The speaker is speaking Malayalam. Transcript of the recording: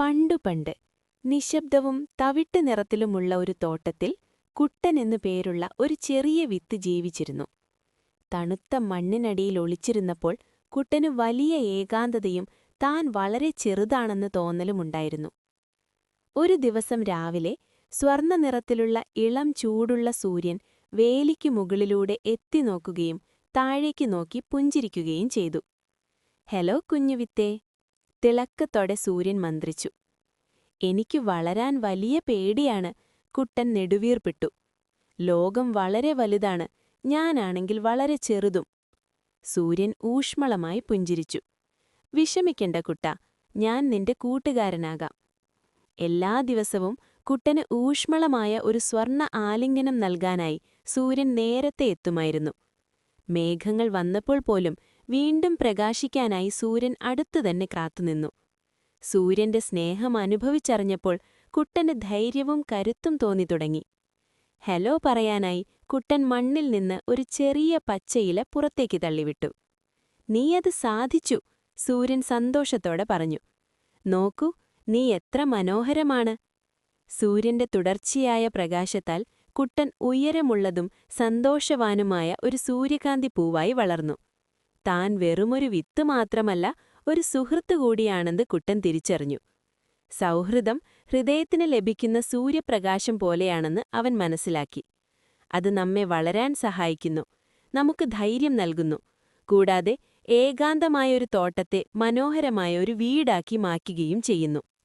പണ്ടുപണ്ട് നിശബ്ദവും തവിട്ട് നിറത്തിലുമുള്ള ഒരു തോട്ടത്തിൽ കുട്ടൻ എന്നു പേരുള്ള ഒരു ചെറിയ വിത്ത് ജീവിച്ചിരുന്നു. തണുത്ത മണ്ണിനടിയിൽ ഒളിച്ചിരുന്നപ്പോൾ കുട്ടനു വലിയ ഏകാന്തതയും താൻ വളരെ ചെറുതാണെന്ന് തോന്നലുമുണ്ടായിരുന്നു. ഒരു ദിവസം രാവിലെ സ്വർണ്ണ നിറത്തിലുള്ള ഇളം ചൂടുള്ള സൂര്യൻ വേലിക്കു മുകളിലൂടെ എത്തിനോക്കുകയും താഴേക്ക് നോക്കി പുഞ്ചിരിക്കുകയും ചെയ്തു. ഹലോ കുഞ്ഞുവിത്തേ, തിളക്കത്തോടെ സൂര്യൻ മന്ത്രിച്ചു. എനിക്കു വളരാൻ വലിയ പേടിയാണ്, കുട്ടൻ നെടുവീർപ്പിട്ടു. ലോകം വളരെ വലുതാണ്, ഞാനാണെങ്കിൽ വളരെ ചെറുതും. സൂര്യൻ ഊഷ്മളമായി പുഞ്ചിരിച്ചു. വിഷമിക്കണ്ട കുട്ടാ, ഞാൻ നിന്റെ കൂട്ടുകാരനാകാം. എല്ലാ ദിവസവും കുട്ടന് ഊഷ്മളമായ ഒരു സ്വർണ്ണ ആലിംഗനം നൽകാനായി സൂര്യൻ നേരത്തെ എത്തുമായിരുന്നു. മേഘങ്ങൾ വന്നപ്പോൾ പോലും വീണ്ടും പ്രകാശിക്കാനായി സൂര്യൻ അടുത്തുതന്നെ കാത്തുനിന്നു. സൂര്യന്റെ സ്നേഹം അനുഭവിച്ചറിഞ്ഞപ്പോൾ കുട്ടന് ധൈര്യവും കരുത്തും തോന്നിത്തുടങ്ങി. ഹലോ പറയാനായി കുട്ടൻ മണ്ണിൽ നിന്ന് ഒരു ചെറിയ പച്ചയില പുറത്തേക്ക് തള്ളിവിട്ടു. നീയത് സാധിച്ചു, സൂര്യൻ സന്തോഷത്തോടെ പറഞ്ഞു. നോക്കൂ, നീ എത്ര മനോഹരമാണ്. സൂര്യന്റെ തുടർച്ചയായ പ്രകാശത്താൽ കുട്ടൻ ഉയരമുള്ളതും സന്തോഷവാനുമായ ഒരു സൂര്യകാന്തി പൂവായി വളർന്നു. താൻ വെറുമൊരു വിത്ത് മാത്രമല്ല, ഒരു സുഹൃത്തു കൂടിയാണെന്ന് കുട്ടൻ തിരിച്ചറിഞ്ഞു. സൗഹൃദം ഹൃദയത്തിന് ലഭിക്കുന്ന സൂര്യപ്രകാശം പോലെയാണെന്ന് അവൻ മനസ്സിലാക്കി. അത് നമ്മെ വളരാൻ സഹായിക്കുന്നു, നമുക്ക് ധൈര്യം നൽകുന്നു, കൂടാതെ ഏകാന്തമായൊരു തോട്ടത്തെ മനോഹരമായ ഒരു വീടാക്കി മാറ്റുകയും ചെയ്യുന്നു.